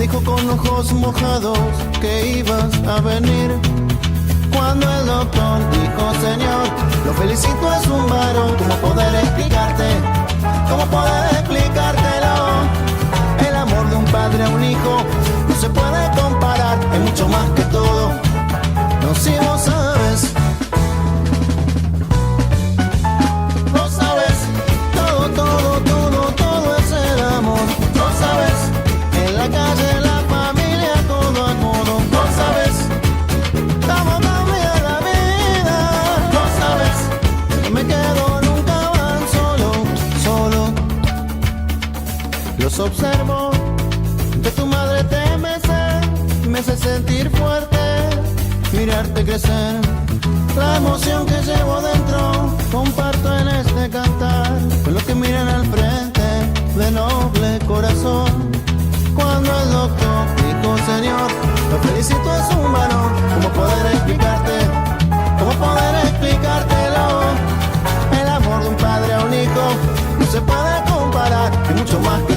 dijo con ojos mojados que ibas a venir. Cuando el doctor dijo, señor, lo felicito, es un varón. ¿Cómo poder explicarte? ¿Cómo poder explicártelo? El amor de un padre a un hijo no se puede comparar, es mucho más que todo. No, si lo sabes, lo sabes, todo, todo, todo, todo es el amor. Lo sabes, en la calle, en la familia, todo a todo. Lo sabes, cómo cambia la vida. Lo sabes, no me quedo nunca más solo, solo. Los observo, de tu madre te me hace sentir fuerte, mirarte crecer. La emoción que llevo dentro comparto en este cantar con los que miran al frente de noble corazón. Cuando el doctor dijo, señor, lo felicito, es un varón. ¿Cómo poder explicarte? ¿Cómo poder explicártelo? El amor de un padre a un hijo no se puede comparar, es mucho más que